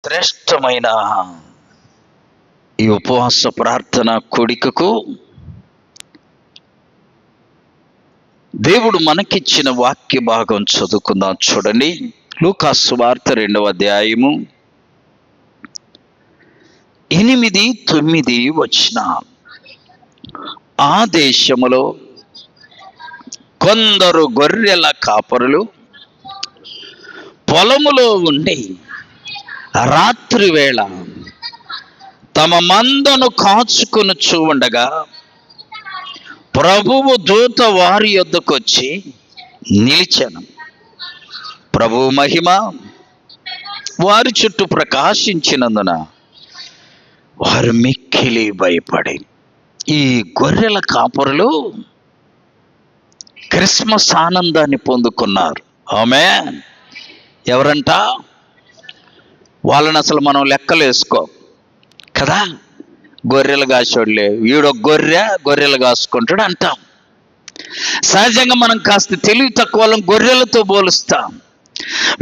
శ్రేష్టమైన ఈ ఉపవాస ప్రార్థన కూడికకు దేవుడు మనకిచ్చిన వాక్య భాగం చదువుకుందాం. చూడండి, లూకా సువార్త 2వ అధ్యాయము 8-9 వచనాలు. ఆ దేశములో కొందరు గొర్రెల కాపరులు పొలములో ఉండి రాత్రి వేళ తమ మందను కాచుకొని చూడగా ప్రభువు దూత వారి యొద్దకు వచ్చి నిలిచెను. ప్రభువు మహిమ వారి చుట్టూ ప్రకాశించినందున వారు మిక్కిలి భయపడి, ఈ గొర్రెల కాపరులు క్రిస్మస్ ఆనందాన్ని పొందుకున్నారు. ఆమేన్. ఎవరంట? వాళ్ళని అసలు మనం లెక్కలు వేసుకో కదా. గొర్రెలు కాసేవాళ్ళే, వీడొక గొర్రెలు కాసుకుంటాడు అంటాం. సహజంగా మనం కాస్త తెలివి తక్కువ వాళ్ళం గొర్రెలతో పోలుస్తాం.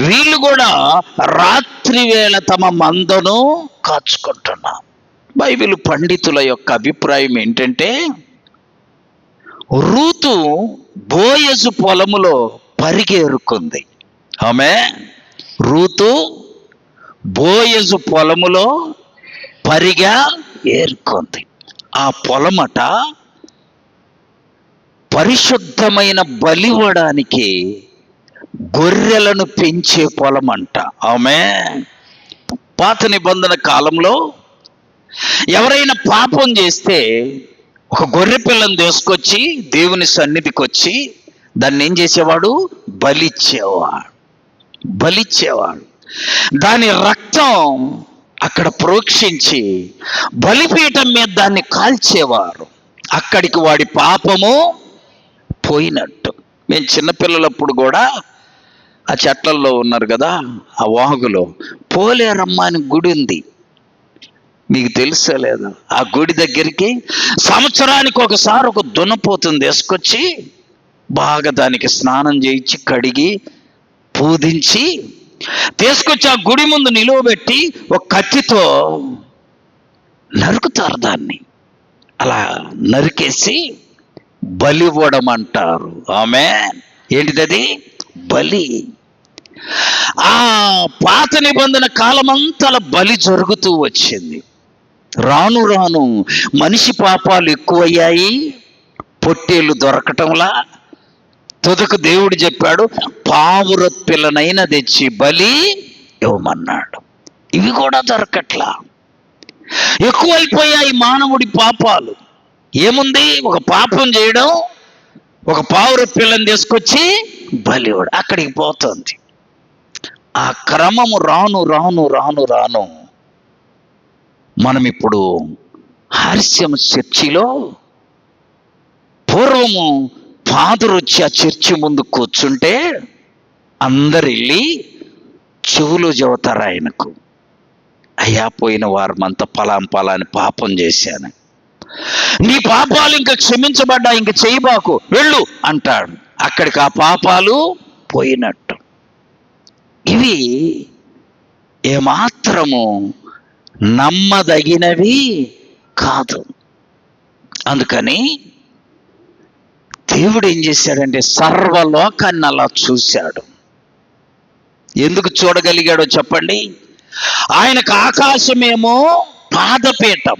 వీళ్ళు కూడా రాత్రి వేళ తమ మందను కాచుకుంటున్నారు. బైబిల్ పండితుల యొక్క అభిప్రాయం ఏంటంటే, రూతు బోయజు పొలములో పరిగెరుకుంది. రూతు బోయజు పొలములో పరిగా ఏరుకుంది. ఆ పొలమట పరిశుద్ధమైన బలివ్వడానికి గొర్రెలను పెంచే పొలమంట. పాత నిబంధన కాలంలో ఎవరైనా పాపం చేస్తే ఒక గొర్రె పిల్లను తీసుకొచ్చి దేవుని సన్నిధికి వచ్చి దాన్ని ఏం చేసేవాడు? బలిచ్చేవాడు. దాని రక్తం అక్కడ ప్రోక్షించి బలిపీఠం మీద దాన్ని కాల్చేవారు. అక్కడికి వాడి పాపము పోయినట్టు. మేము చిన్నపిల్లలప్పుడు కూడా ఆ చెట్లల్లో ఉన్నారు కదా, ఆ వాగులో పోలేరమ్మ అని గుడి ఉంది, మీకు తెలుసా లేదా? ఆ గుడి దగ్గరికి సంవత్సరానికి ఒకసారి ఒక దున్నపోతుని తీసుకొచ్చి బాగా దానికి స్నానం చేయించి కడిగి పూజించి తీసుకొచ్చి ఆ గుడి ముందు నిలువబెట్టి ఒక కత్తితో నరుకుతారు. దాన్ని అలా నరికేసి బలివ్వడం అంటారు. ఏంటిది? బలి. ఆ పాత నిబంధన కాలమంతా బలి జరుగుతూ వచ్చింది. రాను రాను మనిషి పాపాలు ఎక్కువయ్యాయి, పొట్టేళ్ళు దొరకటంలా తుదకు దేవుడు చెప్పాడు, పావురత్ పిల్లనైనా తెచ్చి బలి ఇవ్వమన్నాడు. ఇవి కూడా దొరకట్లా, ఎక్కువైపోయాయి మానవుడి పాపాలు. ఏముంది? ఒక పాపం చేయడం, ఒక పావురత్ పిల్లని తీసుకొచ్చి బలి ఇవ్వడం, అక్కడికి పోతుంది. ఆ క్రమము రాను రాను రాను రాను మనం ఇప్పుడు హాస్యం చర్చిలో, పూర్వము ఫాదర్ వచ్చి ఆ చర్చి ముందు కూర్చుంటే అందరు వెళ్ళి చెవులు చెబుతారు ఆయనకు, అయ్యా పోయిన వారమంతా పలాని పాపం చేశాను, నీ పాపాలు ఇంకా క్షమించబడ్డా, ఇంక చేయబాకు, వెళ్ళు అంటాడు. అక్కడికి ఆ పాపాలు పోయినట్టు. ఇవి ఏమాత్రము నమ్మదగినవి కాదు. అందుకని దేవుడు ఏం చేశాడంటే సర్వలోకాన్ని అలా చూశాడు. ఎందుకు చూడగలిగాడో చెప్పండి? ఆయనకు ఆకాశమేమో పాదపీఠం,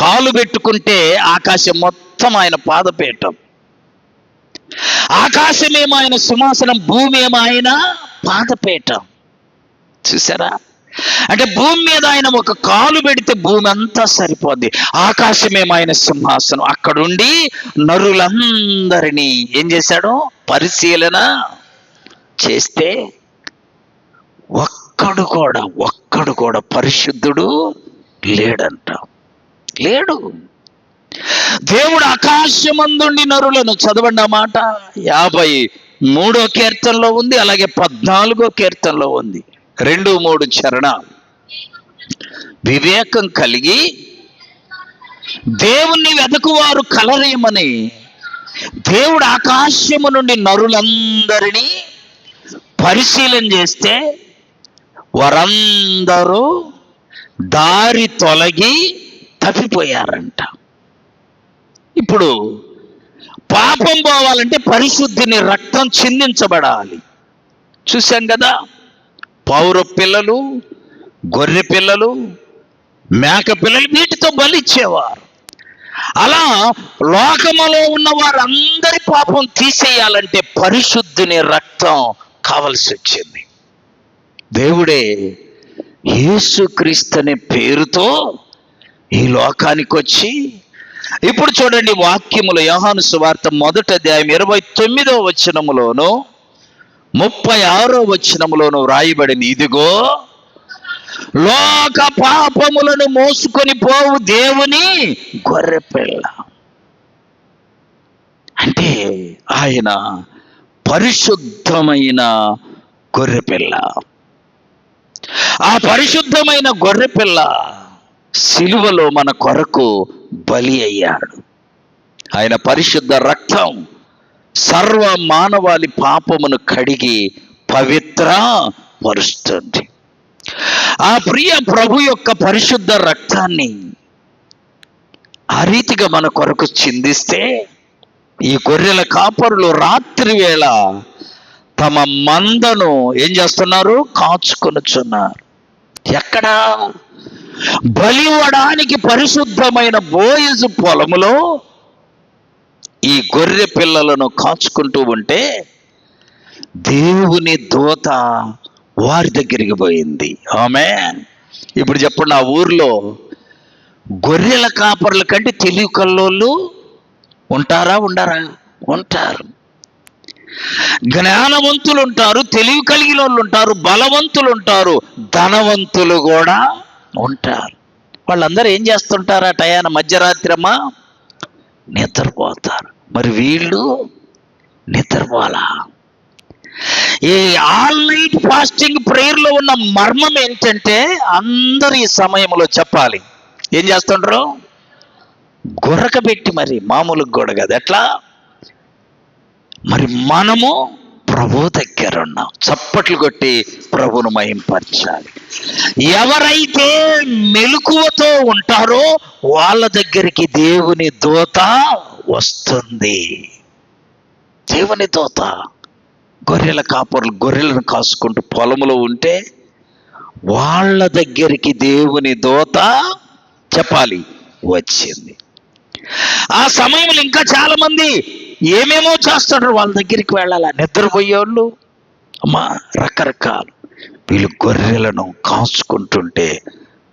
కాలు పెట్టుకుంటే ఆకాశం మొత్తం ఆయన పాదపీఠం. ఆకాశమేమో ఆయన సింహాసనం, భూమి ఏమో ఆయన పాదపీఠం. చూసారా? అంటే భూమి మీద ఆయన ఒక కాలు పెడితే భూమి అంతా సరిపోద్ది. ఆకాశమేమో ఆయన సింహాసనం. అక్కడుండి నరులందరినీ ఏం చేశాడో పరిశీలన చేస్తే ఒక్కడు కూడా పరిశుద్ధుడు లేడంట. లేడు. దేవుడు ఆకాశమందుండి నరులను, చదవండి ఆ మాట, 53వ కీర్తనలో ఉంది, అలాగే 14వ కీర్తనలో ఉంది. 2-3 చరణాలు. వివేకం కలిగి దేవుణ్ణి వెదకువారు కలరేమని దేవుడు ఆకాశము నుండి నరులందరినీ పరిశీలన చేస్తే వారందరూ దారి తొలగి తప్పిపోయారంట. ఇప్పుడు పాపం పోవాలంటే పరిశుద్ధిని రక్తం చిందించబడాలి. చూశాం కదా, పౌర పిల్లలు, గొర్రె పిల్లలు, మేక పిల్లలు వీటితో బలిచ్చేవారు. అలా లోకములో ఉన్న వారందరి పాపం తీసేయాలంటే పరిశుద్ధిని రక్తం కావలసి వచ్చింది. దేవుడే యేసుక్రీస్తు అనే పేరుతో ఈ లోకానికి వచ్చి, ఇప్పుడు చూడండి వాక్యములు యోహాను సువార్త 1వ అధ్యాయం 29వ వచనములోను 36వ వచనములోను వ్రాయబడింది, ఇదిగో లోక పాపములను మోసుకొని పోవు దేవుని గొర్రెపిల్ల. అంటే ఆయన పరిశుద్ధమైన గొర్రెపిల్ల. ఆ పరిశుద్ధమైన గొర్రెపిల్ల సిలువలో మన కొరకు బలి అయ్యాడు. ఆయన పరిశుద్ధ రక్తం సర్వ మానవాళి పాపమును కడిగి పవిత్ర పరుస్తుంది. ఆ ప్రియ ప్రభు యొక్క పరిశుద్ధ రక్తాన్ని ఆ రీతిగా మన కొరకు చిందిస్తే, ఈ గొర్రెల కాపరులు రాత్రి వేళ తమ మందను ఏం చేస్తున్నారు? కాచుకొనుచున్నారు. ఎక్కడా? బలి ఇవ్వడానికి పరిశుద్ధమైన బోయజు పొలములో ఈ గొర్రె పిల్లలను కాచుకుంటూ ఉంటే దేవుని దూత వారి దగ్గరికి పోయింది. ఆమేన్. ఇప్పుడు చెప్పండి, ఆ ఊర్లో గొర్రెల కాపర్ల కంటే తెలివి కల్లోళ్ళు ఉంటారా? ఉండరా? ఉంటారు. జ్ఞానవంతులు ఉంటారు, తెలివి కలిగిన వాళ్ళు ఉంటారు, బలవంతులు ఉంటారు, ధనవంతులు కూడా ఉంటారు. వాళ్ళందరూ ఏం చేస్తుంటారు? టయాన మధ్యరాత్రమా నిద్రపోతారు. మరి వీళ్ళు నిద్రపోలా. ఈ ఆల్ నైట్ ఫాస్టింగ్ ప్రేయర్లో ఉన్న మర్మం ఏంటంటే, అందరూ ఈ సమయంలో చెప్పాలి, ఏం చేస్తుంటారు? గుర్రక పెట్టి, మరి మామూలుగా కూడా కదా. ఎట్లా? మరి మనము ప్రభు దగ్గర ఉన్నాం. చప్పట్లు కొట్టి ప్రభును మహింపరచాలి. ఎవరైతే మెలకువతో ఉంటారో వాళ్ళ దగ్గరికి దేవుని దూత వస్తుంది. దేవుని దూత. గొర్రెల కాపరులు గొర్రెలను కాసుకుంటూ పొలంలో ఉంటే వాళ్ళ దగ్గరికి దేవుని దూత చెప్పాలి వచ్చింది. ఆ సమయంలో ఇంకా చాలా మంది ఏమేమో చేస్తారు, వాళ్ళ దగ్గరికి వెళ్ళాలా. నిద్రపోయేవాళ్ళు అమ్మా రకరకాలు. వీళ్ళు గొర్రెలను కాచుకుంటుంటే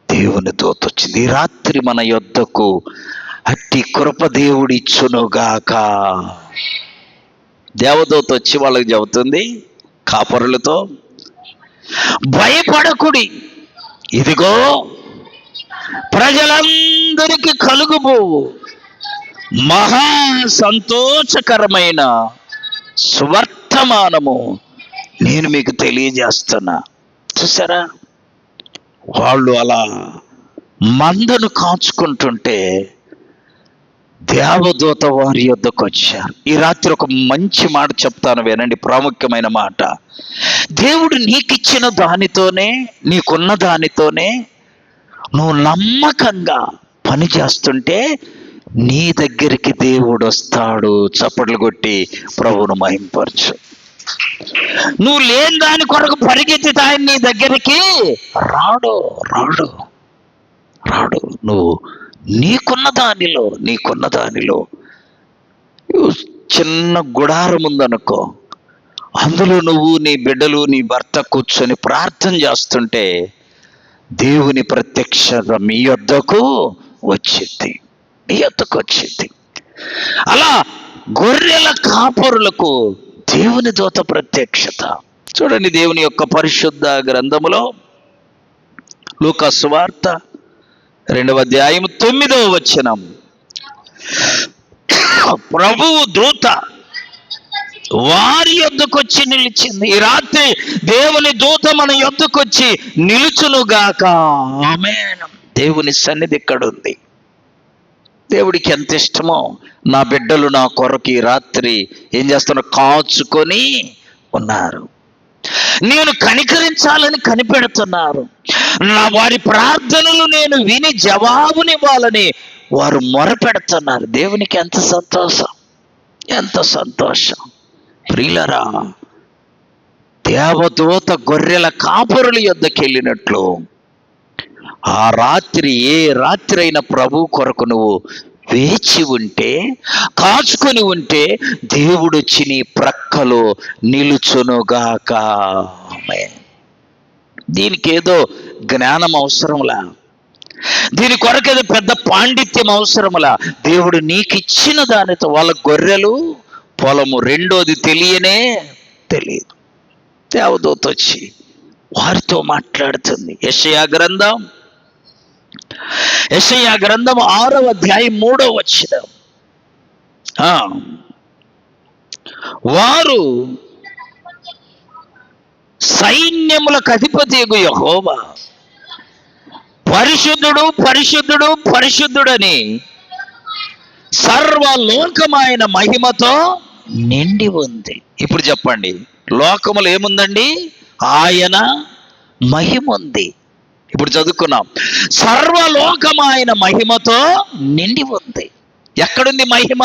దేవుని దూత వచ్చింది. ఈ రాత్రి మన యొద్దకు అట్టి కృప దేవుడు ఇచ్చునుగాక. దేవదూత వచ్చి వాళ్ళకి చెబుతుంది, కాపరులతో, భయపడకుడి, ఇదిగో ప్రజలందరికీ కలుగుబోవు మహా సంతోషకరమైన సువర్తమానము నేను మీకు తెలియజేస్తున్నా. చూసారా, వాళ్ళు అలా మందను కాచుకుంటుంటే దేవదూత వారి యొద్దకు వచ్చారు. ఈ రాత్రి ఒక మంచి మాట చెప్తాను, వినండి, ప్రాముఖ్యమైన మాట. దేవుడు నీకిచ్చిన దానితోనే, నీకున్న దానితోనే నువ్వు నమ్మకంగా పని చేస్తుంటే నీ దగ్గరికి దేవుడు వస్తాడు. చప్పట్లు కొట్టి ప్రభువును మహింపరచు. నువ్వు లేని దాని కొరకు పరిగెత్తితే ఆయన నీ దగ్గరికి రాడు రాడు రాడు. నువ్వు నీకున్న దానిలో చిన్న గుడారం ఉందనుకో, అందులో నువ్వు నీ బిడ్డలు నీ భర్త కూర్చొని ప్రార్థన చేస్తుంటే దేవుని ప్రత్యక్షత మీ యొద్దకు వచ్చింది. అలా గొర్రెల కాపరులకు దేవుని దూత ప్రత్యక్షత. చూడండి, దేవుని యొక్క పరిశుద్ధ గ్రంథములో లూకా సువార్త 2వ అధ్యాయం 9వ వచనం, ప్రభువు దూత వారి యొద్దకు వచ్చి నిలిచింది. ఈ రాత్రి దేవుని దూత మన యొద్దకు వచ్చి నిలుచునుగాక. ఆమేన్. దేవుని సన్నిధి ఇక్కడ ఉంది. దేవుడికి ఎంత ఇష్టమో నా బిడ్డలు నా కొరకు ఈ రాత్రి ఏం చేస్తున్నారు? కాచుకొని ఉన్నారు. నేను కనికరించాలని కనిపెడుతున్నారు. వారి ప్రార్థనలు నేను విని జవాబునివ్వాలని వారు మొరపెడుతున్నారు. దేవునికి ఎంత సంతోషం, ఎంత సంతోషం. ప్రియులరా, దేవదూత గొర్రెల కాపురుల యొద్దకు వెళ్ళినట్లు ఆ రాత్రి, ఏ రాత్రి అయిన ప్రభు కొరకు నువ్వు వేచి ఉంటే, కాచుకొని ఉంటే, దేవుడు వచ్చి నీ ప్రక్కలో నిలుచునుగాక. దీనికి ఏదో జ్ఞానం అవసరంలా, దీని కొరకేదో పెద్ద పాండిత్యం అవసరంలా. దేవుడు నీకు ఇచ్చిన దానితో, వాళ్ళ గొర్రెలు పొలము, రెండోది తెలియనే తెలియదు. దేవదూత వచ్చి వారితో మాట్లాడుతుంది. యెషయా గ్రంథం 6వ అధ్యాయం 3వ వచనం. వారు సైన్యములకు అధిపతియగు యెహోవా పరిశుద్ధుడు, పరిశుద్ధుడు, పరిశుద్ధుడని సర్వలోకమైన మహిమతో నిండి ఉంది. ఇప్పుడు చెప్పండి, లోకములు ఏముందండి? ఆయన మహిమ ఉంది. ఇప్పుడు చదువుకున్నాం, సర్వలోకమైన మహిమతో నిండి ఉంది. ఎక్కడుంది మహిమ?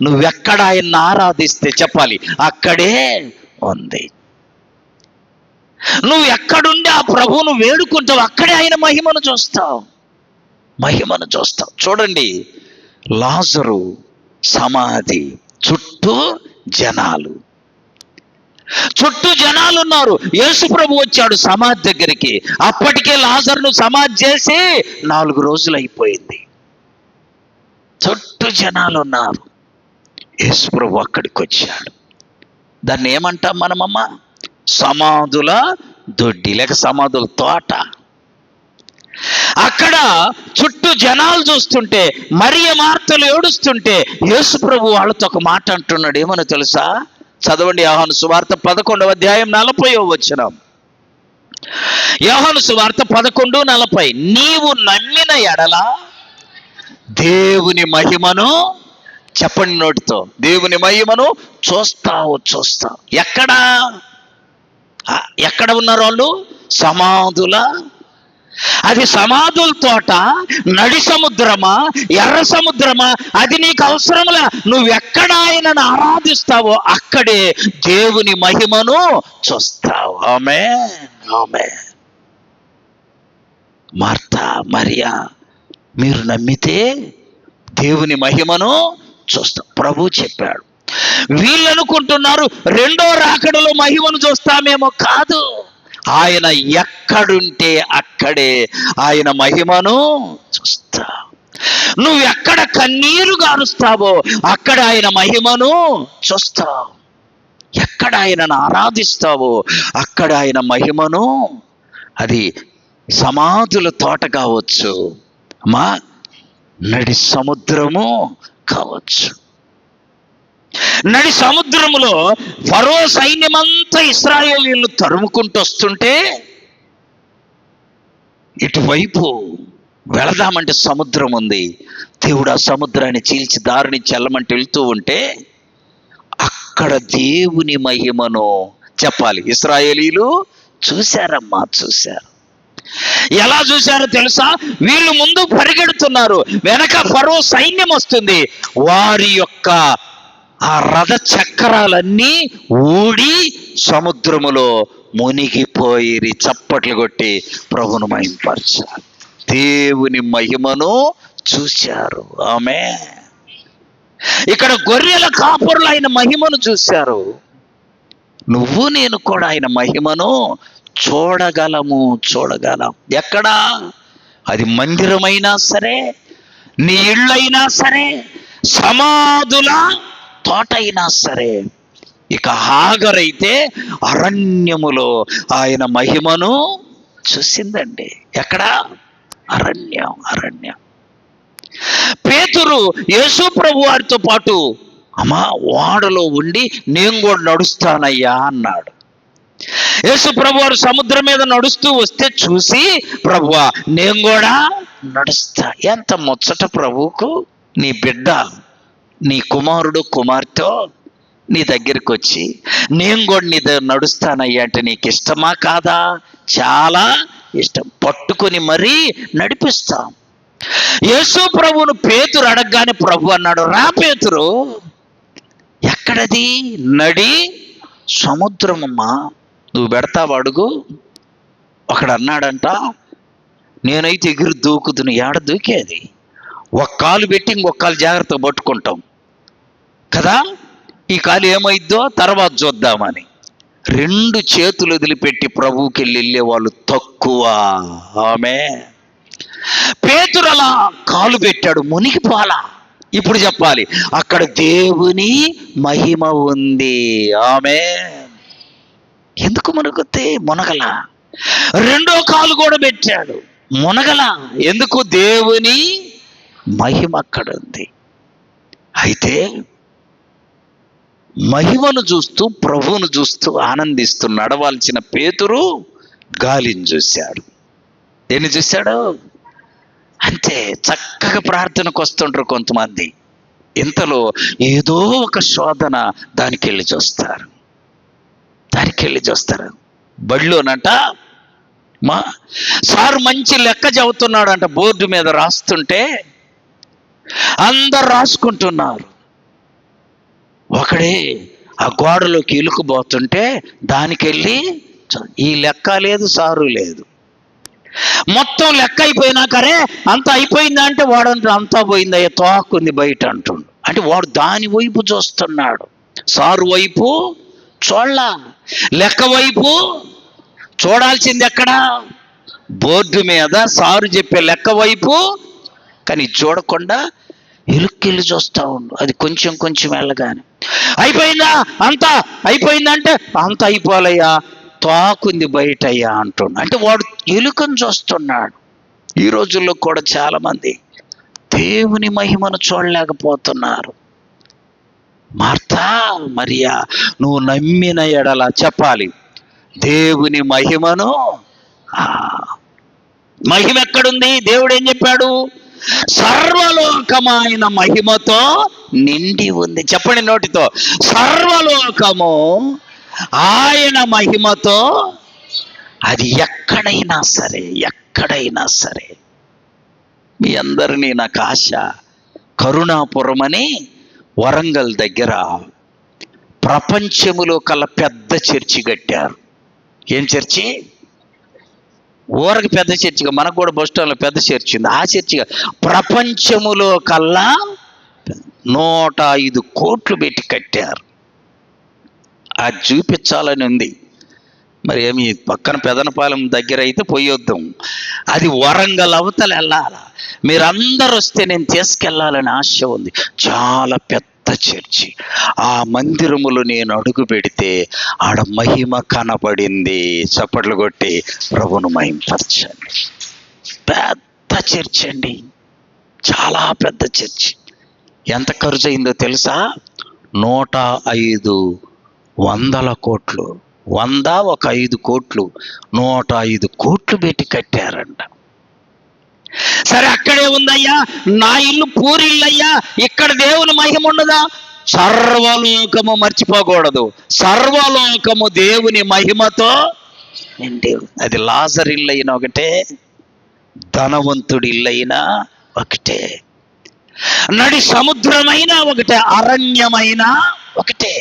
నువ్వెక్కడ ఆయన్ని ఆరాధిస్తే చెప్పాలి, అక్కడే ఉంది. నువ్వు ఎక్కడుండి ఆ ప్రభువును వేడుకుంటావు, అక్కడే ఆయన మహిమను చూస్తావు, మహిమను చూస్తావు. చూడండి, లాజరు సమాధి చుట్టూ జనాలు, చుట్టూ జనాలు ఉన్నారు. యేసు ప్రభు వచ్చాడు సమాధి దగ్గరికి. అప్పటికే లాజరును సమాధి చేసి 4 రోజులు అయిపోయింది. చుట్టూ జనాలు ఉన్నారు. యేసు ప్రభు అక్కడికి వచ్చాడు. దాన్ని ఏమంటాం మనమమ్మ? సమాధుల దొడ్డి, లేక సమాధుల తోట. అక్కడ చుట్టూ జనాలు చూస్తుంటే, మరియ మార్తలు ఏడుస్తుంటే, యేసు ప్రభు వాళ్ళతో ఒక మాట అంటున్నాడు. ఏమని తెలుసా? చదవండి, యోహాను సువార్త 11వ అధ్యాయం 40వ వచనం. యోహాను సువార్త 11:40. నీవు నమ్మిన ఎడల దేవుని మహిమను, చెప్పండి నోటితో, దేవుని మహిమను చూస్తావు. ఎక్కడ ఉన్నారు వాళ్ళు? సమాధుల, అది సమాధుల తోట, నడి సముద్రమా, ఎర్ర సముద్రమా, అది నీకు అవసరంలా. నువ్వెక్కడ ఆయనను ఆరాధిస్తావో అక్కడే దేవుని మహిమను చూస్తావు. ఆమేన్, ఆమేన్. మార్తా, మరియా, మీరు నమ్మితే దేవుని మహిమను చూస్తాం. ప్రభు చెప్పాడు. వీళ్ళు అనుకుంటున్నారు రెండో రాకడలో మహిమను చూస్తామేమో. కాదు, ఆయన ఎక్కడుంటే అక్కడే ఆయన మహిమను చూస్తావు. నువ్వు ఎక్కడ కన్నీరు గారుస్తావో అక్కడ ఆయన మహిమను చూస్తావు. ఎక్కడ ఆయనను ఆరాధిస్తావో అక్కడ ఆయన మహిమను, అది సమాధుల తోట కావచ్చు, మా నడి సముద్రము కావచ్చు. నడి సముద్రములో ఫరో సైన్యమంతా ఇశ్రాయేలీయులను తరుముకుంటూ వస్తుంటే, ఇటువైపు వెళదామంటే సముద్రం ఉంది. దేవుడు ఆ సముద్రాన్ని చీల్చి దారిని చెల్లమంటే వెళ్తూ ఉంటే, అక్కడ దేవుని మహిమను చెప్పాలి ఇశ్రాయేలీయులు చూశారమ్మా, చూశారు. ఎలా చూశారో తెలుసా? వీళ్ళు ముందు పరిగెడుతున్నారు, వెనక ఫరో సైన్యం వస్తుంది. వారి యొక్క ఆ రథ చక్రాలన్నీ ఊడి సముద్రములో మునిగిపోయి చప్పట్లు కొట్టి ప్రభును మహిమపరిచారు. దేవుని మహిమను చూశారు. ఆమేన్. ఇక్కడ గొర్రెల కాపురులు ఆయన మహిమను చూశారు. నువ్వు నేను కూడా ఆయన మహిమను చూడగలం. ఎక్కడా? అది మందిరమైనా సరే, నీ ఇళ్ళైనా సరే, సమాధుల తోట అయినా సరే. ఇక హాగరైతే అరణ్యములో ఆయన మహిమను చూసిందండి. ఎక్కడ? అరణ్యం. పేతురు యేసు ప్రభు వారితో పాటు అమ్మా ఓడలో ఉండి నేను కూడా నడుస్తానయ్యా అన్నాడు. యేసు ప్రభు వారు సముద్రం మీద నడుస్తూ వస్తే చూసి, ప్రభువా నేను కూడా నడుస్తా. ఎంత ముచ్చట ప్రభువుకు. నీ బిడ్డ, నీ కుమారుడు కుమార్తె నీ దగ్గరికి వచ్చి నేను కూడా నీ దగ్గర నడుస్తానయ్యా అంటే నీకు ఇష్టమా కాదా? చాలా ఇష్టం. పట్టుకొని మరీ నడిపిస్తాం. యేసు ప్రభువును పేతురు అడగగానే ప్రభు అన్నాడు, రా పేతురు. ఎక్కడది? నడి సముద్రమమ్మా, నువ్వు పెడతావు అడుగు. ఒకడు అన్నాడంట, నేనైతే ఎగిరి దూకుతును. ఏడ దూకేది? ఒక కాలు పెట్టి ఇంకొక కాలు జాగ్రత్తగా పట్టుకుంటాం కదా, ఈ కాలు ఏమైద్దో తర్వాత చూద్దామని. రెండు చేతులు వదిలిపెట్టి ప్రభువుకి వెళ్ళే వాళ్ళు తక్కువ. ఆమె పేతురు అలా కాలు పెట్టాడు, మునిగిపోలా. ఇప్పుడు చెప్పాలి, అక్కడ దేవుని మహిమ ఉంది. ఆమె ఎందుకు మునుగుతే? మునగల. రెండో కాలు కూడా పెట్టాడు, మునగల. ఎందుకు? దేవుని మహిమ అక్కడ ఉంది. అయితే మహిమను చూస్తూ ప్రభువును చూస్తూ ఆనందిస్తూ నడవాల్సిన పేతురు గాలిని చూశాడు. దేన్ని చూశాడు? అంతే. చక్కగా ప్రార్థనకు వస్తుంటారు కొంతమంది, ఇంతలో ఏదో ఒక శోధన దానికి వెళ్ళి చూస్తారు. బడిలోనంట సార్ మంచి లెక్క చెబుతున్నాడంట, బోర్డు మీద రాస్తుంటే అందరు రాసుకుంటున్నారు. ఒకడే ఆ గోడలోకి ఇలుకుపోతుంటే దానికెళ్ళి ఈ లెక్క లేదు, సారు లేదు. మొత్తం లెక్క అయిపోయినాకరే అంత అయిపోయిందా అంటే వాడంటే అంతా పోయిందయ్యా, తోకుంది బయట అంటుండు. అంటే వాడు దాని వైపు చూస్తున్నాడు, సారు వైపు చూడాల. లెక్క వైపు చూడాల్సింది ఎక్కడ? బోర్డు మీద సారు చెప్పే లెక్క వైపు. కానీ చూడకుండా ఇరుక్కెళ్ళి చూస్తూ ఉండు. అది కొంచెం కొంచెం వెళ్ళగానే అయిపోయిందా, అంతా అయిపోయిందంటే అంత అయిపోవాలయ్యా, తోకుంది బయట అయ్యా అంటుండు. అంటే వాడు ఎలుకను చూస్తున్నాడు. ఈ రోజుల్లో కూడా చాలా మంది దేవుని మహిమను చూడలేకపోతున్నారు. మార్తా, మరియా, నువ్వు నమ్మిన ఎడల చెప్పాలి దేవుని మహిమను. మహిమ ఎక్కడుంది? దేవుడు ఏం చెప్పాడు? సర్వలోకమైన మహిమతో నిండి ఉంది. చెప్పండి నోటితో, సర్వలోకము ఆయన మహిమతో. అది ఎక్కడైనా సరే. మీ అందరినీ నాకు ఆశ, కరుణాపురం అని వరంగల్ దగ్గర ప్రపంచములో కల్లా పెద్ద చర్చి కట్టారు. ఏం చర్చి? ఊరికి పెద్ద చర్చిగా, మనకు కూడా బస్ స్టాండ్లో పెద్ద చర్చి ఉంది. ఆ చర్చిగా ప్రపంచములో కల్లా 105 కోట్లు పెట్టి కట్టారు. అది చూపించాలని ఉంది. మరి ఏమి పక్కన పెదనపాలెం దగ్గర అయితే పోయొద్దాం, అది వరంగల్ అవతల వెళ్ళాలి. మీరందరూ వస్తే నేను తీసుకెళ్ళాలని ఆశ ఉంది. చాలా పెద్ద చర్చి. ఆ మందిరములో నేను అడుగు పెడితే ఆడ మహిమ కనబడింది. చప్పట్లు కొట్టి ప్రభును మహిమపరచండి. పెద్ద చర్చి అండి, చాలా పెద్ద చర్చి. ఎంత ఖర్చు అయిందో తెలుసా? 105 కోట్లు. 5 కోట్లు, 105 కోట్లు పెట్టి కట్టారంట. సరే, అక్కడే ఉందయ్యా, నా ఇల్లు పూరిల్లయ్యా, ఇక్కడ దేవుని మహిమ ఉండదా? సర్వలోకము మర్చిపోకూడదు. సర్వలోకము దేవుని మహిమతో నిండి. అది లాజర్ ఇల్లు అయినా ఒకటే, ధనవంతుడి ఇల్లు అయినా ఒకటే, నడి సముద్రమైన ఒకటే, అరణ్యమైనా ఒకటే.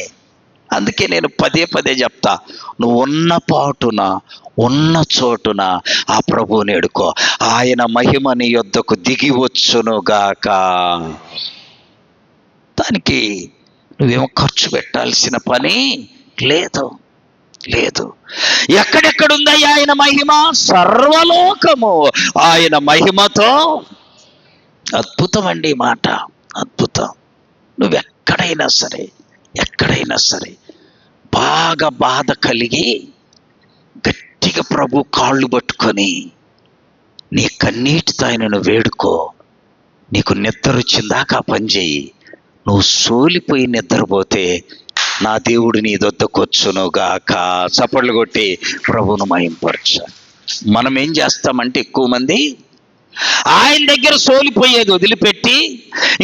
అందుకే నేను పదే చెప్తా, నువ్వు ఉన్న పాటున ఉన్న చోటున ఆ ప్రభువుని ఎడుకో. ఆయన మహిమ నీ యొద్దకు దిగి వచ్చునుగాక. దానికి నువ్వేమో ఖర్చు పెట్టాల్సిన పని లేదు. ఎక్కడెక్కడుందయ్యా ఆయన మహిమ? సర్వలోకము ఆయన మహిమతో. అద్భుతం అండి మాట, అద్భుతం. నువ్వెక్కడైనా సరే బాగా బాధ కలిగి గట్టిగా ప్రభు కాళ్ళు పట్టుకొని నీ కన్నీటితో ఆయనను వేడుకో. నీకు నిద్ర వచ్చిందాకా పని చేయి. నువ్వు సోలిపోయి నిద్రపోతే నా దేవుడు నీ దొద్దకొచ్చునుగాక. చప్పట్లు కొట్టి ప్రభువును మహింపరచ. మనం ఏం చేస్తామంటే ఎక్కువ మంది ఆయన దగ్గర సోలిపోయేది వదిలిపెట్టి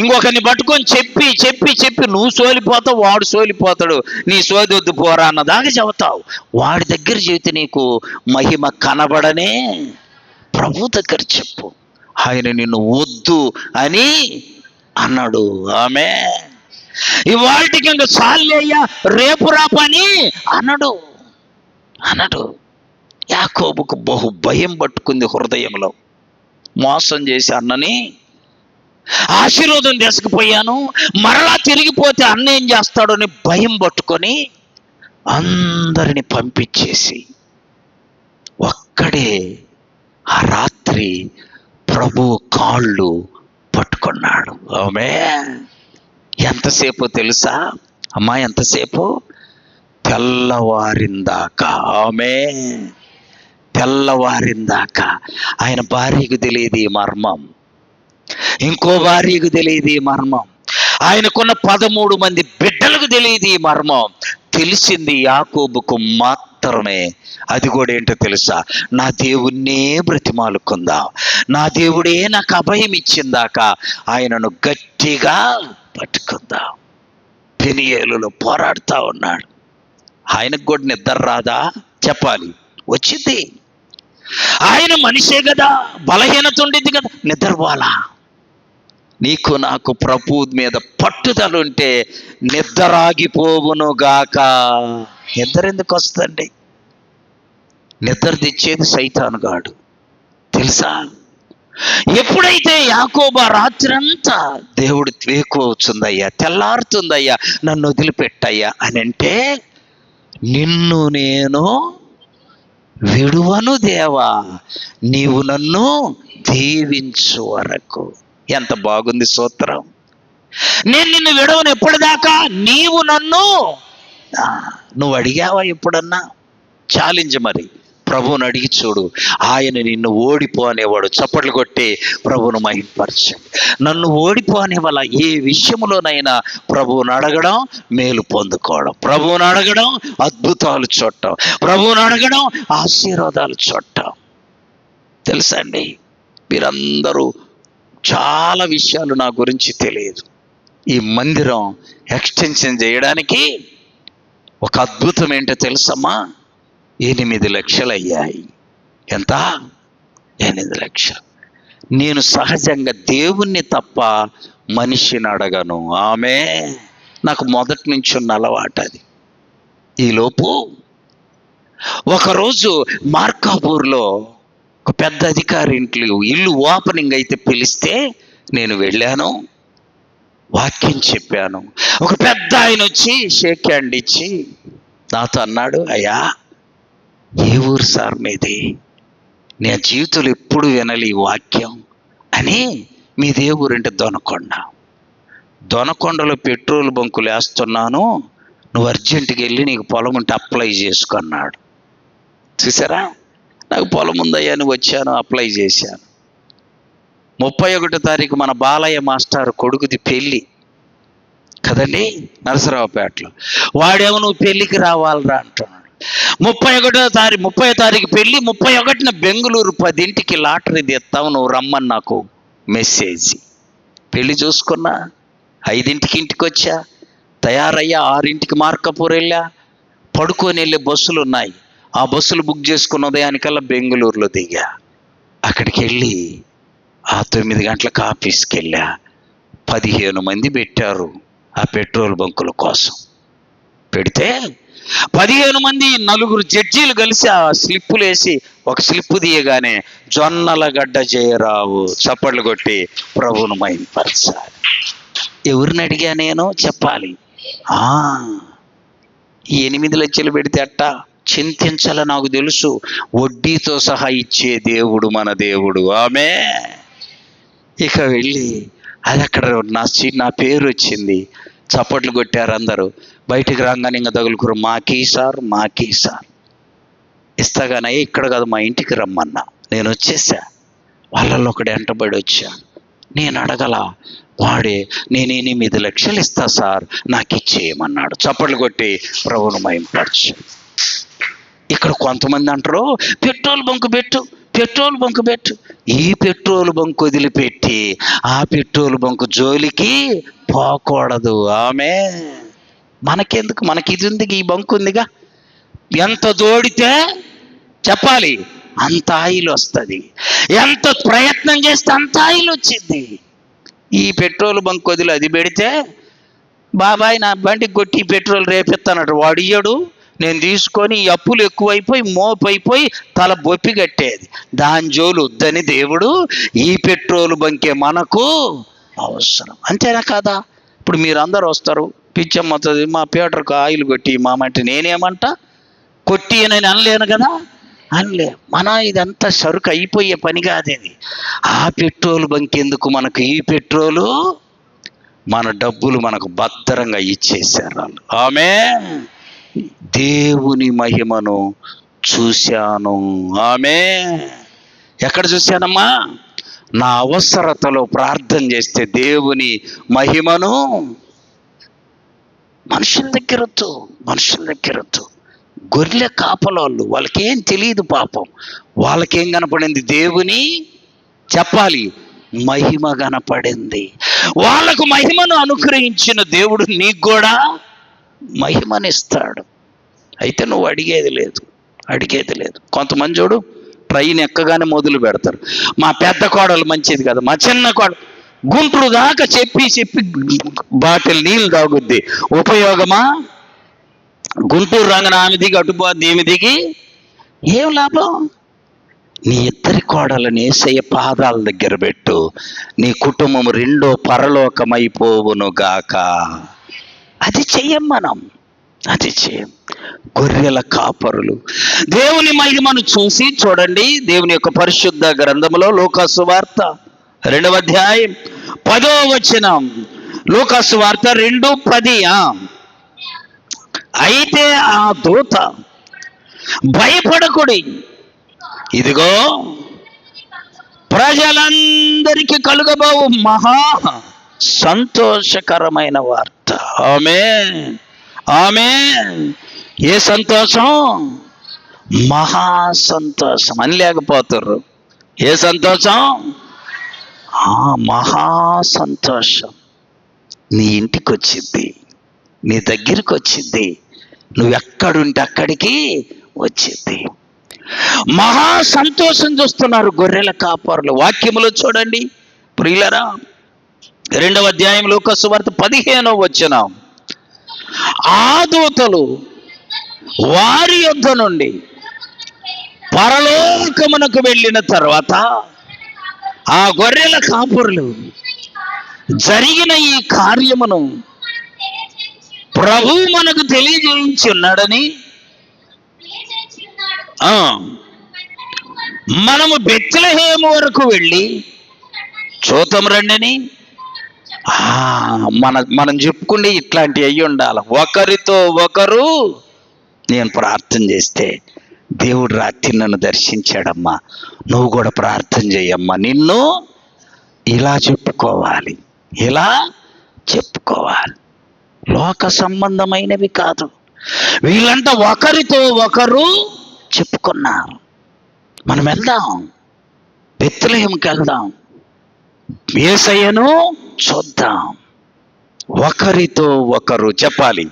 ఇంకొకరిని పట్టుకొని చెప్పి చెప్పి చెప్పి నువ్వు సోలిపోతావు, వాడు సోలిపోతాడు, నీ సోది వద్దు పోరా అన్నదాకా చెబుతావు. వాడి దగ్గర చెబితే నీకు మహిమ కనబడనే. ప్రభు దగ్గర చెప్పు, ఆయన నిన్ను వద్దు అని అన్నాడు. ఆమె ఇవాళకి ఇంకా చాలేయ్యా రేపు రా పని అన్నాడు. యాకోబుకు బహు భయం పట్టుకుంది హృదయంలో. మోసం చేసి అన్నని ఆశీర్వాదం తీసుకుపోయాను, మరలా తిరిగిపోతే అన్న ఏం చేస్తాడో అని భయం పట్టుకొని అందరిని పంపించేసి ఒక్కడే ఆ రాత్రి ప్రభువు కాళ్ళు పట్టుకున్నాడు. ఆమె ఎంతసేపు తెలుసా అమ్మా? ఎంతసేపు? తెల్లవారిందాకా. ఆమె తెల్లవారిందాకా. ఆయన భార్యకు తెలియదు ఈ మర్మం, ఇంకో భార్యకు తెలియదు ఈ మర్మం, ఆయనకున్న 13 మంది బిడ్డలకు తెలియదు ఈ మర్మం. తెలిసింది యాకోబుకు మాత్రమే. అది కూడా ఏంటో తెలుసా? నా దేవుణ్ణే బ్రతిమాలుకుందాం, నా దేవుడే నాకు అభయం ఇచ్చిందాక ఆయనను గట్టిగా పట్టుకుందాం. పెనియేలులో పోరాడుతూ ఉన్నాడు. ఆయనకు కూడా నిద్ర రాదా? చెప్పాలి, వచ్చింది. ఆయన మనిషే కదా, బలహీనత ఉండింది కదా, నిద్రపోవాలా? నీకు నాకు ప్రభు మీద పట్టుదల ఉంటే నిద్రాగిపోవును గాక. నిద్ర ఎందుకు వస్తుందండి? నిద్ర తెచ్చేది సైతానుగాడు, తెలుసా? ఎప్పుడైతే యాకోబు రాత్రంతా దేవుడు వేకువచ్చుందయ్యా, తెల్లారుతుందయ్యా, నన్ను వదిలిపెట్టయ్యా అని అంటే, నిన్ను నేను విడువను దేవా, నీవు నన్ను దీవించు వరకు. ఎంత బాగుంది సూత్రం. నేను నిన్ను విడవను ఎప్పటిదాకా, నీవు నన్ను. నువ్వు అడిగావా ఎప్పుడన్నా? ఛాలెంజ్ మరి. ప్రభువుని అడిగి చూడు, ఆయన నిన్ను ఓడిపోనేవాడు. చప్పట్లు కొట్టి ప్రభువును మహిమపరచండి. నన్ను ఓడిపోనేవాళ్ళ ఏ విషయంలోనైనా ప్రభువుని అడగడం, మేలు పొందుకోవడం, ప్రభువుని అడగడం, అద్భుతాలు చూడటం, ప్రభువుని అడగడం, ఆశీర్వాదాలు చూడటం. తెలుసా అండి, మీరందరూ చాలా విషయాలు నా గురించి తెలియదు. ఈ మందిరం ఎక్స్టెన్షన్ చేయడానికి ఒక అద్భుతం ఏంటో తెలుసమ్మా? 8 లక్షలు అయ్యాయి. ఎంత? 8 లక్షలు. నేను సహజంగా దేవుణ్ణి తప్ప మనిషిని అడగను. ఆమె నాకు మొదటి నుంచి ఉన్న అలవాటు అది. ఈలోపు ఒకరోజు మార్కాపూర్లో ఒక పెద్ద అధికారి ఇల్లు ఓపెనింగ్ అయితే పిలిస్తే నేను వెళ్ళాను, వాక్యం చెప్పాను. ఒక పెద్ద ఆయన వచ్చి షేక్ హ్యాండ్ ఇచ్చి నాతో అన్నాడు, అయ్యా ఏ ఊరు సార్ మీది? నేను జీవితంలో ఎప్పుడు వినలి ఈ వాక్యం అని. మీదే ఊరంటే దొనకొండలో పెట్రోల్ బంకులు వేస్తున్నాను, నువ్వు అర్జెంటుకి వెళ్ళి నీకు పొలం ఉంటే అప్లై చేసుకున్నాడు. చూసారా, నాకు పొలం ఉందయ్యా అని వచ్చాను, అప్లై చేశాను. 31వ తారీఖు మన బాలయ్య మాస్టర్ కొడుకుది పెళ్ళి కదండి, నరసరావుపేటలో. వాడేమో నువ్వు పెళ్ళికి రావాలరా అంటున్నాడు. 30వ తారీఖు పెళ్ళి, 31న బెంగళూరు 10ంటికి లాటరీ తెస్తావు, నువ్వు రమ్మని నాకు మెసేజ్. పెళ్ళి చూసుకున్నా, 5ంటికి ఇంటికి వచ్చా, తయారయ్యా, 6ంటికి మార్కాపూర్ వెళ్ళా. పడుకొని వెళ్ళే బస్సులు ఉన్నాయి, ఆ బస్సులు బుక్ చేసుకున్న ఉదయానికల్లా బెంగళూరులో దిగా. అక్కడికి వెళ్ళి ఆ 9 గంటలకు ఆఫీస్కి వెళ్ళా. 15 మంది పెట్టారు ఆ పెట్రోల్ బంకుల కోసం. పెడితే 15 మంది 4 జడ్జీలు కలిసి ఆ స్లిప్పులు వేసి ఒక స్లిప్పు తీయగానే జొన్నలగడ్డ జయరావు. చప్పట్లు కొట్టి ప్రభువును మహిమపరచాలి. ఎవరిని అడిగా నేను? చెప్పాలి. 8 లక్షలు పెడితే అట్టా చింతించాల నాకు తెలుసు. వడ్డీతో సహా ఇచ్చే దేవుడు మన దేవుడు. ఆమె ఇక వెళ్ళి అది అక్కడ నా పేరు వచ్చింది. చప్పట్లు కొట్టారు అందరూ. బయటికి రాగానే ఇంకా తగులుకురు, మాకీ సార్ ఇస్తాగానే, ఇక్కడ కాదు మా ఇంటికి రమ్మన్నా. నేను వచ్చేసా. వాళ్ళల్లో ఒకటి వెంటబడి వచ్చా. నేను అడగల, వాడే నేను 8 లక్షలు ఇస్తా సార్, నాకు ఇచ్చేయమన్నాడు. చప్పట్లు కొట్టి ప్రభువును మహిమపరచు. ఇక్కడ కొంతమంది అంటారు పెట్రోల్ బంకు పెట్టు, పెట్రోల్ బంక్ పెట్టు. ఈ పెట్రోల్ బంక్ వదిలిపెట్టి ఆ పెట్రోల్ బంక్ జోలికి పోకూడదు. ఆమె మనకెందుకు, మనకి ఇది ఉంది, ఈ బంక్ ఉందిగా. ఎంత జోడితే చెప్పాలి అంత ఆయిల్ వస్తుంది, ఎంత ప్రయత్నం చేస్తే అంత ఆయిల్ వచ్చింది. ఈ పెట్రోల్ బంక్ వదిలి అది పెడితే బాబాయ్ నా బండికి కొట్టి పెట్రోల్ రేపిస్తానట, వాడు ఇయ్యడు. నేను తీసుకొని ఈ అప్పులు ఎక్కువైపోయి మోపైపోయి తల బొప్పి కట్టేది. దాని జోలు వద్దని దేవుడు ఈ పెట్రోల్ బంకే మనకు అవసరం. అంతేనా కాదా? ఇప్పుడు మీరు అందరు వస్తారు, పిచ్చమ్మతుంది మా పీటర్కు ఆయిల్ కొట్టి మామంటే నేనేమంటా, కొట్టి అని అనలేను కదా, అనలే. ఇదంతా సరుకు అయిపోయే పని కాదు ఇది. ఆ పెట్రోల్ బంక్ ఎందుకు మనకు? ఈ పెట్రోలు మన డబ్బులు మనకు భద్రంగా ఇచ్చేశారు వాళ్ళు. ఆమె దేవుని మహిమను చూశాను. ఆమె ఎక్కడ చూశానమ్మా? నా అవసరతలో ప్రార్థన చేస్తే దేవుని మహిమను మనుషుల దగ్గరతో గొర్రెల కాపలోళ్ళు, వాళ్ళకేం తెలియదు పాపం. వాళ్ళకేం కనపడింది? దేవుని చెప్పాలి మహిమ కనపడింది. వాళ్ళకు మహిమను అనుగ్రహించిన దేవుడు నీకు కూడా మహిమనిస్తాడు. అయితే నువ్వు అడిగేది లేదు. కొంతమంది చూడు ట్రైన్ ఎక్కగానే మొదలు పెడతారు. మా పెద్ద కోడలు మంచిది కదా, మా చిన్న కోడలు గుంటూరు దాకా చెప్పి బాటిల్ నీళ్ళు తాగుద్ది. ఉపయోగమా? గుంటూరు రంగన ఆమె దిగి అటుపోద్ది, ఏమి దిగి ఏం లాభం? నీ ఇద్దరి కోడలని యేసయ్య పాదాల దగ్గర పెట్టు, నీ కుటుంబం రెండో పరలోకమైపోవును గాక. అది చెయ్యం మనం, అది చేయం. గొర్రెల కాపరులు దేవుని మహిమను చూసి చూడండి. దేవుని యొక్క పరిశుద్ధ గ్రంథములో లూకాసు వార్త 2వ అధ్యాయం 10వ వచనం. లూకాసు వార్త 2:10. అయితే ఆ దూత భయపడకుడి, ఇదిగో ప్రజలందరికీ కలుగబోవు మహా సంతోషకరమైన వార్త. ఆమేన్. ఏ సంతోషం? మహా సంతోషం అని లేకపోతారు. ఏ సంతోషం? మహా సంతోషం నీ ఇంటికి వచ్చింది, నీ దగ్గరికి వచ్చింది, నువ్వు ఎక్కడుంటే అక్కడికి వచ్చింది. మహా సంతోషం చూస్తున్నారు గొర్రెల కాపరులు. వాక్యములో చూడండి ప్రియులరా, 2వ అధ్యాయం లూకాసు వార్త 15వ వచనం. ఆ దూతలు వారి యొద్ద నుండి పరలోకమునకు వెళ్ళిన తర్వాత ఆ గొర్రెల కాపరులు జరిగిన ఈ కార్యమును ప్రభు మనకు తెలియజేయించి ఉన్నాడని మనము బెత్లెహేము వరకు వెళ్ళి చూద్దాం రండని మనం చెప్పుకుంటే ఇట్లాంటివి అయ్యి ఉండాలి. ఒకరితో ఒకరు నేను ప్రార్థన చేస్తే దేవుడు రాత్రి నన్ను దర్శించాడమ్మా, నువ్వు కూడా ప్రార్థన చేయమ్మా, నిన్ను ఇలా చెప్పుకోవాలి. లోక సంబంధమైనవి కాదు. వీళ్ళంతా ఒకరితో ఒకరు చెప్పుకున్నారు. మనం వెళ్దాం, బెత్లెహేముకి వెళ్దాం, యేసయ్యను చూద్దాం. ఒకరితో ఒకరు చెప్పాలి,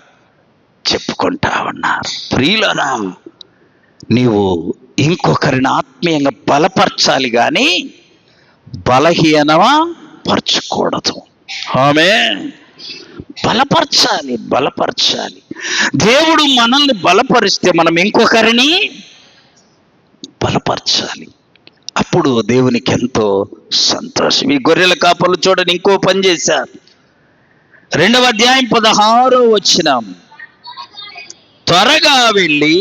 చెప్పుకుంటా ఉన్నారు. ప్రియులరా, నీవు ఇంకొకరిని ఆత్మీయంగా బలపరచాలి కానీ బలహీనమా పరచకూడదు. ఆమేన్. బలపరచాలి. దేవుడు మనల్ని బలపరిస్తే మనం ఇంకొకరిని బలపరచాలి. అప్పుడు దేవునికి ఎంతో సంతోషం. ఈ గొర్రెల కాపర్లు చూడండి ఇంకో పని చేశారు. 2వ అధ్యాయం 16వ వచనం. త్వరగా వెళ్ళి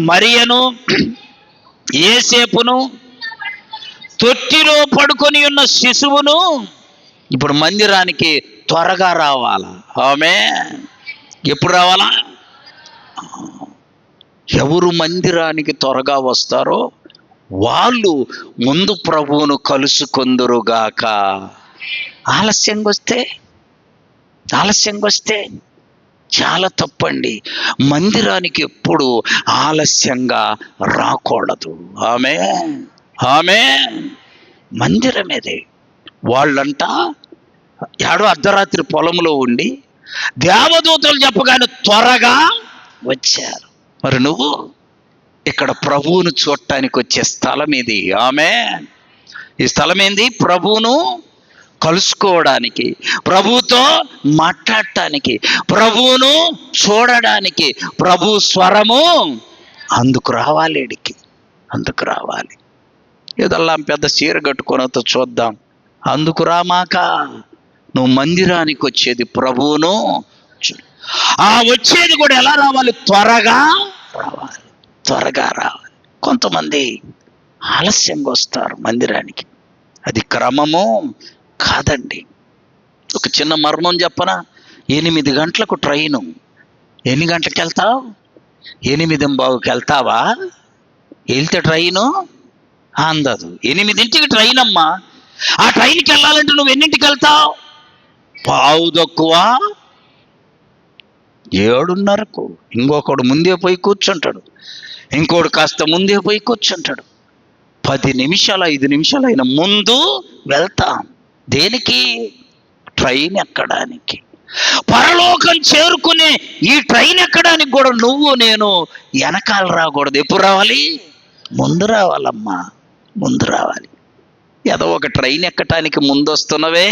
మరియను యేసేపును తొట్టిలో పడుకొని ఉన్న శిశువును, ఇప్పుడు మందిరానికి త్వరగా రావాలా? ఎప్పుడు రావాలా? ఎవరు మందిరానికి త్వరగా వస్తారో వాళ్ళు ముందు ప్రభువును కలుసుకొందురుగాక. ఆలస్యంగా వస్తే చాలా తప్పండి. మందిరానికి ఎప్పుడు ఆలస్యంగా రాకూడదు. ఆమేన్. మందిరమేదే. వాళ్ళంట ఏడో అర్ధరాత్రి పొలంలో ఉండి దేవదూతలు చెప్పగానే త్వరగా వచ్చారు. మరి నువ్వు ఇక్కడ ప్రభువును చూడటానికి వచ్చే స్థలం ఇది. ఆమేన్. ఈ స్థలం ఏంది? ప్రభువును కలుసుకోవడానికి, ప్రభువుతో మాట్లాడటానికి, ప్రభువును చూడడానికి, ప్రభు స్వరము అందుకు రావాలి. అందుకు రావాలి. ఏదల్లా పెద్ద చీర కట్టుకొనతో చూద్దాం, అందుకు రామాక. నువ్వు మందిరానికి వచ్చేది ప్రభువును వచ్చేది కూడా ఎలా రావాలి? త్వరగా రావాలి. కొంతమంది ఆలస్యంగా వస్తారు మందిరానికి. అది క్రమము కాదండి. ఒక చిన్న మర్మం చెప్పనా? 8 గంటలకు ట్రైను. ఎన్ని గంటలకు వెళ్తావు? 8:15కి వెళ్తావా? వెళ్తే ట్రైను అందదు. 8ంటికి ట్రైన్ అమ్మా. ఆ ట్రైన్కి వెళ్ళాలంటే నువ్వు ఎన్నింటికి వెళ్తావు? 7:30కు. ఇంకొకడు ముందే పోయి కూర్చుంటాడు, ఇంకోడు కాస్త ముందే పోయి కూర్చుంటాడు. 10 నిమిషాలు 5 నిమిషాలు అయిన ముందు వెళ్తాం. దేనికి? ట్రైన్ ఎక్కడానికి. పరలోకం చేరుకునే ఈ ట్రైన్ ఎక్కడానికి కూడా నువ్వు నేను వెనకాల రాకూడదు. ఎప్పుడు రావాలి? ముందు రావాలమ్మా, ముందు రావాలి. ఏదో ఒక ట్రైన్ ఎక్కటానికి ముందు వస్తున్నవే,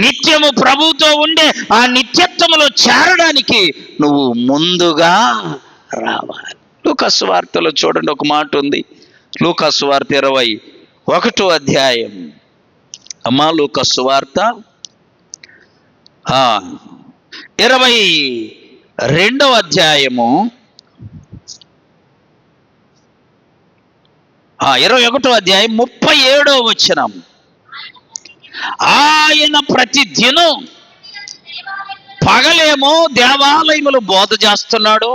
నిత్యము ప్రభుతో ఉండే ఆ నిత్యత్వములో చేరడానికి నువ్వు ముందుగా రావాలి. లూకాసు వార్తలో చూడండి, ఒక మాట ఉంది. లూకాసు వార్త 21వ అధ్యాయం. అమ్మా, లూకాసు వార్త 22వ అధ్యాయము 21వ అధ్యాయం 37వ వచనం. ఆయన ప్రతి దినం పగలేమో దేవాలయములు బోధ చేస్తున్నాడు,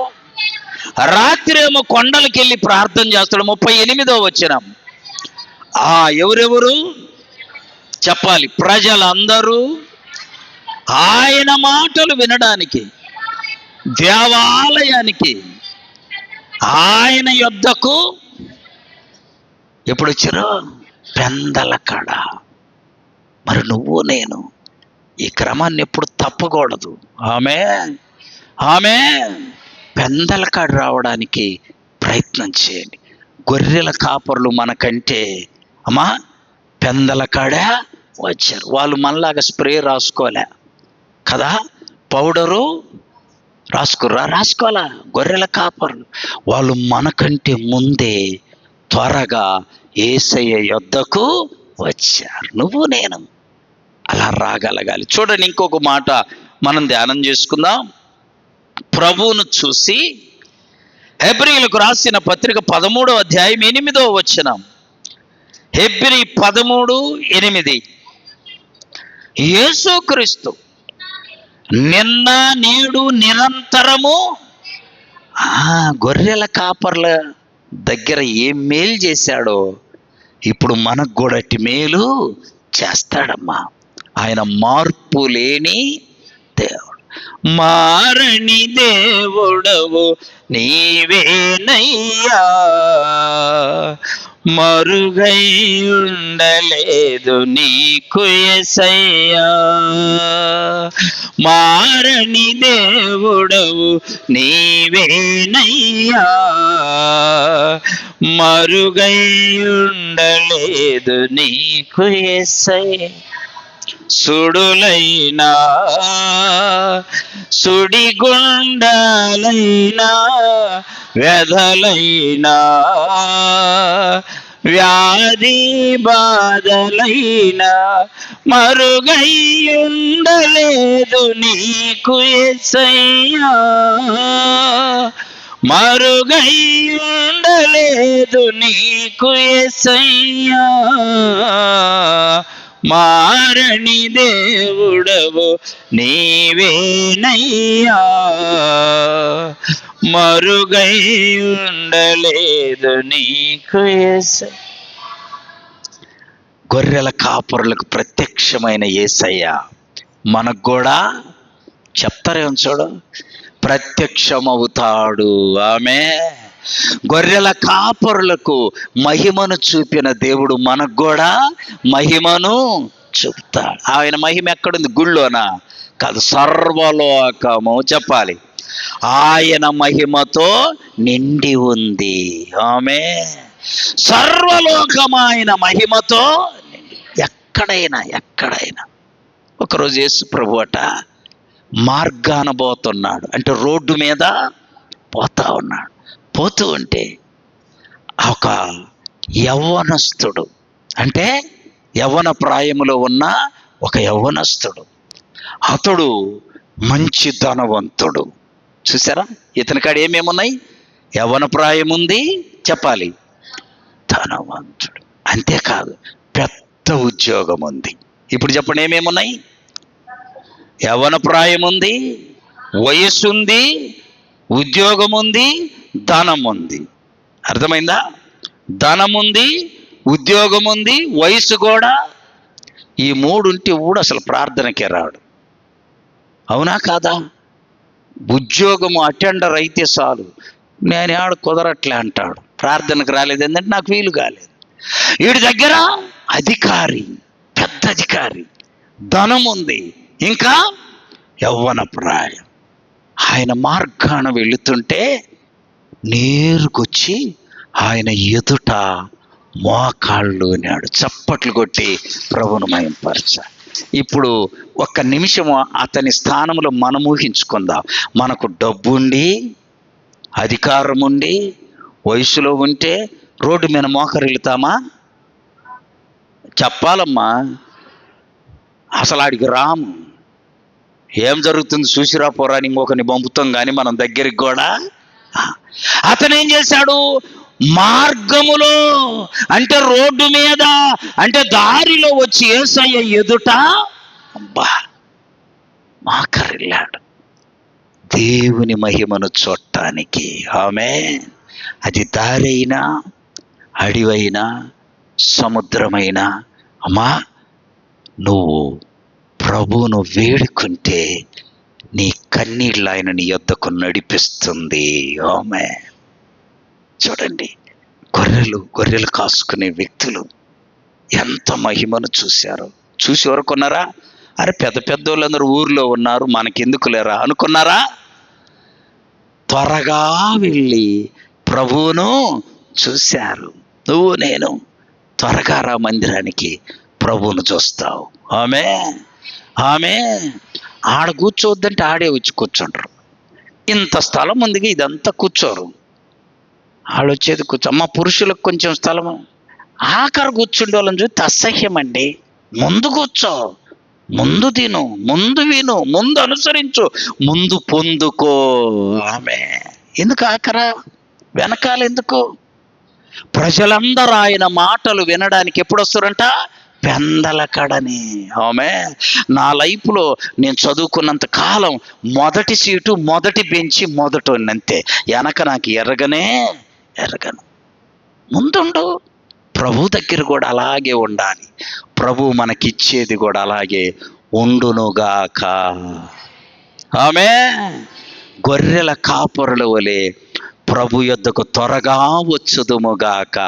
రాత్రేమో కొండలకి వెళ్ళి ప్రార్థన చేస్తాడు. 38వ వచనం. ఎవరెవరు చెప్పాలి? ప్రజలందరూ ఆయన మాటలు వినడానికి దేవాలయానికి ఆయన యొద్దకు ఎప్పుడు వచ్చారో? పెందల కాడ. మరి నువ్వు నేను ఈ క్రమాన్ని ఎప్పుడు తప్పకూడదు. ఆమేన్. పెందల కాడ రావడానికి ప్రయత్నం చేయండి. గొర్రెల కాపర్లు మనకంటే అమ్మా పెందల కాడ వచ్చారు. వాళ్ళు మనలాగా స్ప్రే రాసుకోలే కదా, పౌడరు రాసుకోవాలా. గొర్రెల కాపర్లు వాళ్ళు మనకంటే ముందే త్వరగా యేసయ్య యొద్దకు వచ్చారు. నువ్వు నేను అలా రాగలగాలి. చూడండి, ఇంకొక మాట మనం ధ్యానం చేసుకుందాం. ప్రభువును చూసి హెబ్రీయులకు రాసిన పత్రిక 13వ అధ్యాయం 8వ వచనం. హెబ్రీ 13:8. యేసుక్రీస్తు నిన్న నేడు నిరంతరము. గొర్రెల కాపర్ల దగ్గర ఏం మేలు చేశాడో ఇప్పుడు మనకు కూడా అట్టి మేలు చేస్తాడమ్మా. ఆయన మార్పు లేని దేవుడు, మారని దేవుడవు నీవేనయ్యా, మరుగై ఉండలేదు నీకు యేసయ్యా. మారని దేవుడవు నీవేనయ్యా, మరుగై ఉండలేదు నీకు యేసయ్యా. సుడులైనా సుడిగుండాలైనా వ్యధలైనా వ్యాధి బాధలైనా మరుగై ఉండలేదు నీకు యేసయ్యా, మరుగై ఉండలేదు నీకు యేసయ్యా. మారని దేవుడవు నీవేనయ్యా, మరుగై ఉండలేదు నీకు యేసయ్యా. గొర్రెల కాపరులకు ప్రత్యక్షమైన యేసయ్య మనకు కూడా చెప్తారేమో చూడు, ప్రత్యక్షమవుతాడు. ఆమె గొర్రెల కాపరులకు మహిమను చూపిన దేవుడు మనకు కూడా మహిమను చూపుతాడు. ఆయన మహిమ ఎక్కడుంది? గుళ్ళోనా? కాదు, సర్వలోకము. చెప్పాలి, ఆయన మహిమతో నిండి ఉంది. ఆమె సర్వలోకం ఆయన మహిమతో నిండి. ఎక్కడైనా ఒకరోజు యేసు ప్రభువట మార్గాన పోతున్నాడు, అంటే రోడ్డు మీద పోతా ఉన్నాడు. పోతూ ఉంటే ఒక యవ్వనస్తుడు, అంటే యవ్వన ప్రాయములో ఉన్న ఒక యవ్వనస్తుడు, అతడు మంచి ధనవంతుడు. చూసారా, ఇతని కాడ ఏమేమున్నాయి? యవ్వన ప్రాయం ఉంది, చెప్పాలి, ధనవంతుడు. అంతేకాదు, పెద్ద ఉద్యోగం ఉంది. ఇప్పుడు చెప్పండి, ఏమేమున్నాయి? యవ్వన ప్రాయం ఉంది, వయస్సు ఉంది, ఉద్యోగం ఉంది, ధనం ఉంది. అర్థమైందా? ధనం ఉంది, ఉద్యోగం ఉంది, వయసు కూడా. ఈ మూడు ఉంటే కూడా అసలు ప్రార్థనకే రాడు. అవునా కాదా? ఉద్యోగము అటెండర్ అయితే చాలు, నేను ఆడ కుదరట్లే అంటాడు. ప్రార్థనకు రాలేదు ఏంటంటే నాకు వీలు కాలేదు. వీడి దగ్గర అధికారి, పెద్ద అధికారి, ధనం ఉంది, ఇంకా యవ్వన ప్రాయం. ఆయన మార్గాన వెళుతుంటే నేరుకొచ్చి ఆయన ఎదుట మోకాళ్ళు నాడు చప్పట్లు కొట్టి ప్రభువును మహిమపరచాలి. ఇప్పుడు ఒక్క నిమిషము అతని స్థానంలో మనం ఊహించుకుందాం. మనకు డబ్బుండి, అధికారం ఉండి, వయసులో ఉంటే రోడ్డు మీద మోకరిల్లుతామా? చెప్పాలమ్మా, అసలు ఆడికి రాము. ఏం జరుగుతుంది చూసిరా పోరాని ఇంకొకరిని పంపుతాం కానీ మనం దగ్గరికి కూడా. అతను ఏం చేశాడు? మార్గములో, అంటే రోడ్డు మీద, అంటే దారిలో వచ్చి యేసయ్య ఎదుట మోకరిల్లాడు దేవుని మహిమను చూడటానికి. ఆమేన్. అది దారైనా, అడివైనా, సముద్రమైనా, అమ్మా నువ్వు ప్రభువును వేడుకుంటే నీ కన్నీళ్ళు ఆయన నీ యొద్దకు నడిపిస్తుంది. ఆమేన్. చూడండి, గొర్రెలు కాసుకునే వ్యక్తులు ఎంత మహిమను చూశారు. చూసి ఎవరుకున్నారా? అరే పెద్ద వాళ్ళందరూ ఊర్లో ఉన్నారు, మనకెందుకు లేరా అనుకున్నారా? త్వరగా వెళ్ళి ప్రభువును చూశారు. నువ్వు నేను త్వరగా రా మందిరానికి, ప్రభువును చూస్తావు. ఆమె ఆడ కూర్చోవద్దంటే ఆడే వచ్చి కూర్చుంటారు. ఇంత స్థలం ఉందిగా, ఇదంతా కూర్చోరు. ఆడొచ్చేది అమ్మ పురుషులకు కొంచెం స్థలము, ఆఖరు కూర్చుండే వాళ్ళని చూస్తే అసహ్యం అండి. ముందు కూర్చో, ముందు తిను, ముందు విను, ముందు అనుసరించు, ముందు పొందుకో. ఆమె ఎందుకు ఆఖర, వెనకాల ఎందుకు? ప్రజలందరూ ఆయన మాటలు వినడానికి ఎప్పుడు వస్తారంట? పెందల కడని. ఆమె నా లైఫ్లో నేను చదువుకున్నంత కాలం మొదటి సీటు, మొదటి బెంచి, మొదటంతే. వెనక నాకు ఎరగను. ముందుండు. ప్రభు దగ్గర కూడా అలాగే ఉండాలి. ప్రభు మనకిచ్చేది కూడా అలాగే ఉండునుగాక. ఆమె గొర్రెల కాపరుల వలె ప్రభు యొద్దకు త్వరగా వచ్చుదుముగాక.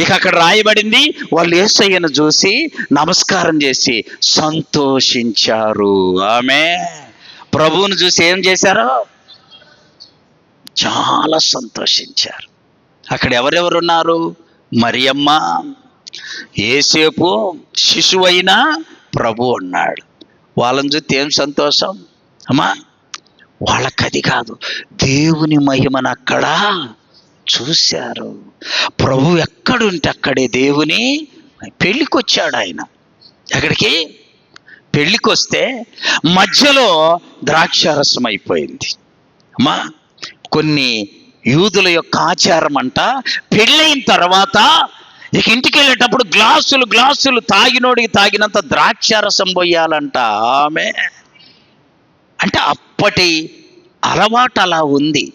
ఇక అక్కడ రాయబడింది, వాళ్ళు యేసయ్యను చూసి నమస్కారం చేసి సంతోషించారు. ఆమె ప్రభువును చూసి ఏం చేశారు? చాలా సంతోషించారు. అక్కడ ఎవరెవరున్నారు? మరియమ్మ, యేసేపు, శిశువైన ప్రభు ఉన్నాడు. వాళ్ళని చూస్తే ఏం సంతోషం అమ్మా? వాళ్ళకది కాదు, దేవుని మహిమను అక్కడ చూశారు. ప్రభు ఎక్కడుంటే అక్కడే దేవుని పెళ్ళికి వచ్చాడు ఆయన. ఎక్కడికి? పెళ్ళికి వస్తే మధ్యలో ద్రాక్షారసం అయిపోయింది. అమ్మా కొన్ని యూదుల యొక్క ఆచారం అంట, పెళ్ళైన తర్వాత ఇక ఇంటికి వెళ్ళేటప్పుడు గ్లాసులు తాగినోడికి తాగినంత ద్రాక్షారసం పోయాలంట. ఆమె అంటే అప్పటి అలవాటు అలా ఉంది.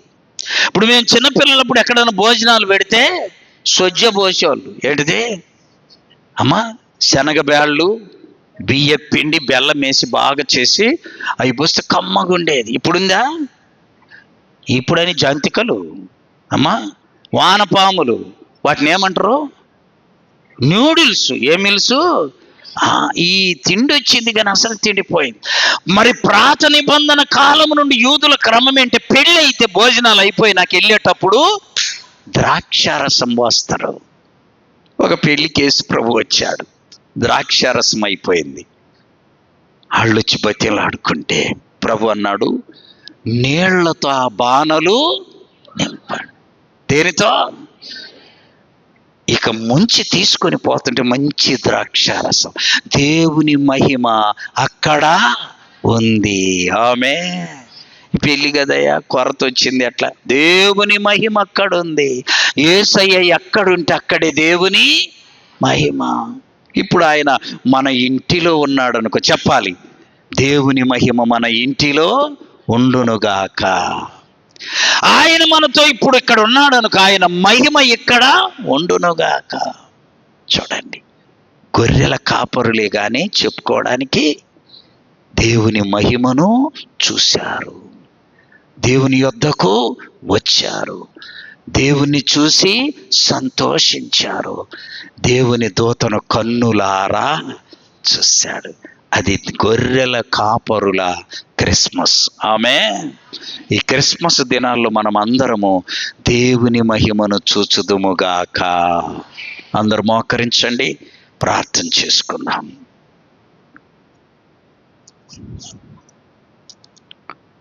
ఇప్పుడు మేము చిన్నపిల్లలప్పుడు ఎక్కడైనా భోజనాలు పెడితే సొజ్జ పోసేవాళ్ళు. ఏంటిది అమ్మా? శనగ బ్యాళ్ళు, బియ్య పిండి బెల్లం వేసి బాగా చేసి అవి పోస్తే కమ్మగుండేది. ఇప్పుడుందా? ఇప్పుడని జంతికలు, అమ్మా వానపాములు, వాటిని ఏమంటారు? న్యూడిల్స్. ఏ మిల్సు? ఈ తిండి వచ్చింది కానీ అసలు తిండిపోయింది. మరి పాత నిబంధన కాలం నుండి యూదుల క్రమం ఏంటి? పెళ్ళి అయితే భోజనాలు అయిపోయి నాకు వెళ్ళేటప్పుడు ద్రాక్షారసం పోస్తారు. ఒక పెళ్లికి యేసు ప్రభు వచ్చాడు, ద్రాక్షారసం అయిపోయింది. వాళ్ళు వచ్చి బతిలాడుకుంటే ప్రభు అన్నాడు, నీళ్లతో ఆ బాణలు నింపాడు. దేనితో? ఇక ముంచి తీసుకొని పోతుంటే మంచి ద్రాక్షారసం. దేవుని మహిమ అక్కడ ఉంది. ఆమేన్. పెళ్లి కదయ్యా, కొరత వచ్చింది. అట్లా దేవుని మహిమ అక్కడ ఉంది. యేసయ్య ఎక్కడుంటే అక్కడే దేవుని మహిమ. ఇప్పుడు ఆయన మన ఇంటిలో ఉన్నాడు అనుకో, చెప్పాలి, దేవుని మహిమ మన ఇంటిలో ఉండునుగాక. ఆయన మనతో ఇప్పుడు ఇక్కడ ఉన్నాడు అనుకో, ఆయన మహిమ ఇక్కడ ఉండునుగాక. చూడండి, గొర్రెల కాపరులే కానీ చెప్పుకోవడానికి దేవుని మహిమను చూశారు, దేవుని యొద్దకు వచ్చారు, దేవుణ్ణి చూసి సంతోషించారు, దేవుని దూతను కన్నులారా చూశాడు. అది గొర్రెల కాపరుల క్రిస్మస్. ఆమేన్. ఈ క్రిస్మస్ దినాల్లో మనం అందరము దేవుని మహిమను చూచుదుముగాక. అందరూ మోకరించండి, ప్రార్థన చేసుకుందాం.